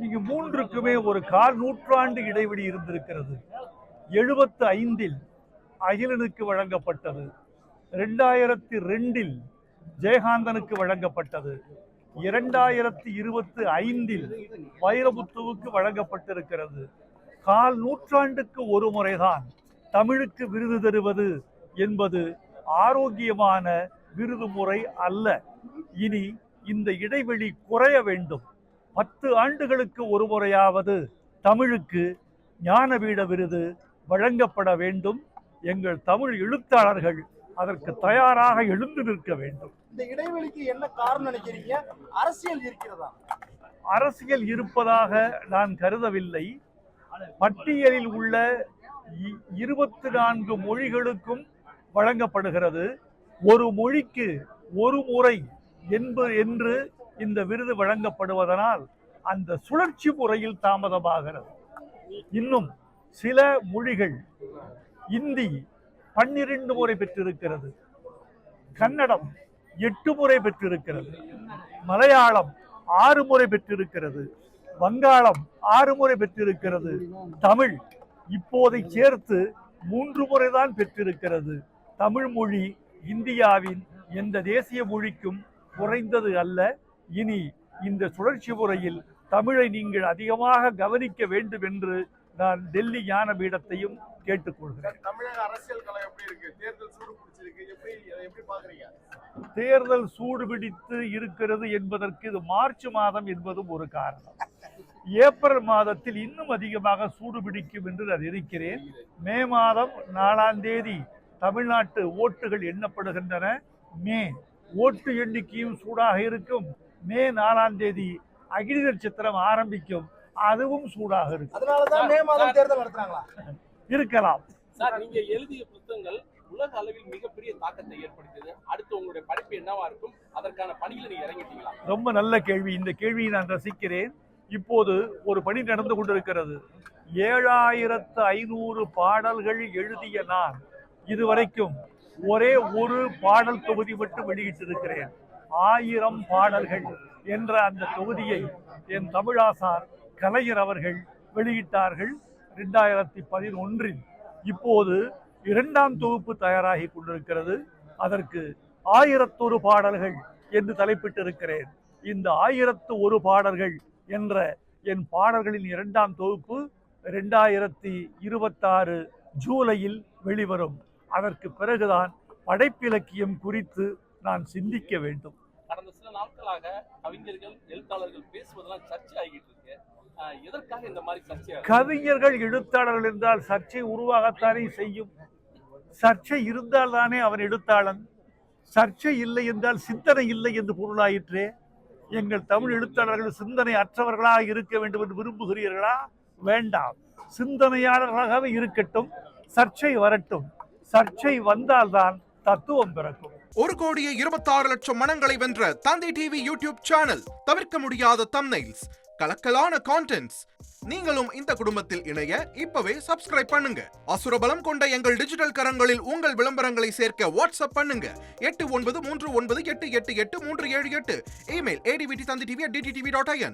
இங்கு மூன்றுக்குமே ஒரு கால் நூற்றாண்டு இடைவெளி இருந்திருக்கிறது. 75 அகிலனுக்கு வழங்கப்பட்டது, 2002 ஜெயகாந்தனுக்கு வழங்கப்பட்டது, 2025 வைரமுத்துவுக்கு வழங்கப்பட்டிருக்கிறது. கால் நூற்றாண்டுக்கு ஒரு முறைதான் தமிழுக்கு விருது தருவது என்பது ஆரோக்கியமான விருது முறை அல்ல. இனி இந்த இடைவெளி குறைய வேண்டும். 10 ஆண்டுகளுக்கு ஒரு முறையாவது தமிழுக்கு ஞானபீட விருது வழங்கப்பட வேண்டும். எங்கள் தமிழ் எழுத்தாளர்கள் அதற்கு தயாராக எழுந்து நிற்க வேண்டும். இந்த இடைவெளிக்கு என்ன காரணம் நினைக்கிறீங்க? அரசியல் இருக்கிறதா? அரசியல் இருப்பதாக நான் கருதவில்லை. பட்டியலில் உள்ள 24 மொழிகளுக்கும் வழங்கப்படுகிறது. ஒரு மொழிக்கு ஒரு முறை என்று இந்த விருது வழங்கப்படுவதனால் அந்த சுழற்சி முறையில் தாமதமாகிறது. இன்னும் சில மொழிகள், இந்தி 12 முறை பெற்றிருக்கிறது, கன்னடம் 8 முறை பெற்றிருக்கிறது, மலையாளம் 6 முறை பெற்றிருக்கிறது, வங்காளம் 6 முறை பெற்றிருக்கிறது, தமிழ் இப்போதை சேர்த்து 3 முறைதான் பெற்றிருக்கிறது. தமிழ் மொழி இந்தியாவின் எந்த தேசிய மொழிக்கும் குறைந்தது அல்ல. இனி இந்த சுழற்சி முறையில் தமிழை நீங்கள் அதிகமாக கவனிக்க வேண்டும் என்று நான் டெல்லி ஞானபீடத்தையும் கேட்டுக்கொள்கிறேன். தமிழக அரசியல் களம் எப்படி இருக்கு? தேர்தல் சூடு பிடிச்சிருக்கு, எப்படி பாக்குறீங்க? தேர்தல் சூடு பிடித்து இருக்கிறது என்பதற்கு இது மார்ச் மாதம் என்பதும் ஒரு காரணம். ஏப்ரல் மாதத்தில் இன்னும் அதிகமாக சூடு பிடிக்கும் என்று நான் இருக்கிறேன். மே மாதம் 4ஆம் தேதி தமிழ்நாட்டு ஓட்டுகள் எண்ணப்படுகின்றன. மே ஓட்டு எண்ணிக்கையும் சூடாக இருக்கும். மே 4ஆம் தேதி அக்னி நட்சத்திரம் ஆரம்பிக்கும், அதுவும் சூடாக இருக்கும். அதனாலதான் மே மாதம் தேர்தல் நடத்துறாங்களா? இருக்கலாம். சார், நீங்க எழுதிய புத்தகங்கள் உலக அளவில் மிகப்பெரிய தாக்கத்தை ஏற்படுத்தியது. அடுத்து உங்களுடைய படிப்பு என்னவா இருக்கும்? அதற்கான பணிகளை நீங்க இறங்கிட்டீங்களா? ரொம்ப நல்ல கேள்வி. இந்த கேள்வியை நான் ரசிக்கிறேன். இப்போது ஒரு பணி நடந்து கொண்டிருக்கிறது. 7500 பாடல்கள் எழுதிய நான் இதுவரைக்கும் ஒரே ஒரு பாடல் தொகுதி மட்டும் வெளியிட்டிருக்கிறேன். 1000 பாடல்கள் என்ற அந்த தொகுதியை என் தமிழாசார் கலைஞர் அவர்கள் வெளியிட்டார்கள் 2011. இப்போது 2ஆம் தொகுப்பு தயாராகி கொண்டிருக்கிறது. அதற்கு 1001 பாடல்கள் என்று தலைப்பிட்டிருக்கிறேன். இந்த 1001 பாடல்கள் என்ற என் பாடல்களின் 2ஆம் தொகுப்பு 2026 ஜூலையில் வெளிவரும். அதற்கு பிறகுதான் படைப்பிலக்கியம் குறித்து நான் சிந்திக்க வேண்டும். கடந்த சில நாட்களாக கவிஞர்கள், எழுத்தாளர்கள் பேசுவதெல்லாம் சர்ச்சை ஆகிட்டு இருக்கு. எதற்காக இந்த மாதிரி சர்ச்சை? கவிஞர்கள், எழுத்தாளர்கள் என்றால் சர்ச்சை உருவாகத்தானே செய்யும். சர்ச்சை இருந்தால் தானே அவன் எழுத்தாளன். சர்ச்சை இல்லை என்றால் சிந்தனை இல்லை என்று பொருளாயிற்றே. எங்கள் தமிழ் எழுத்தாளர்கள் சிந்தனை அற்றவர்களாக இருக்க வேண்டும் என்று விரும்புகிறீர்களா? வேண்டாம், சிந்தனையாளர்களாகவே இருக்கட்டும். சர்ச்சை வரட்டும். சர்ச்சை வந்தால்தான் தத்துவம் பிறக்கும். 1,26,00,000 மனங்களை வென்ற தந்தி டிவி யூடியூப் சேனல். தவிர்க்க முடியாத தம்ப்நெயில்ஸ், கலக்கலான கான்டென்ட்ஸ். நீங்களும் இந்த குடும்பத்தில் இணைய இப்பவே சப்ஸ்கிரைப் பண்ணுங்க. அசுரபலம் கொண்ட எங்கள் டிஜிட்டல் கரங்களில் உங்கள் விளம்பரங்களை சேர்க்க வாட்ஸ்அப் பண்ணுங்க. 8939888378. Email advttv@dttv.in.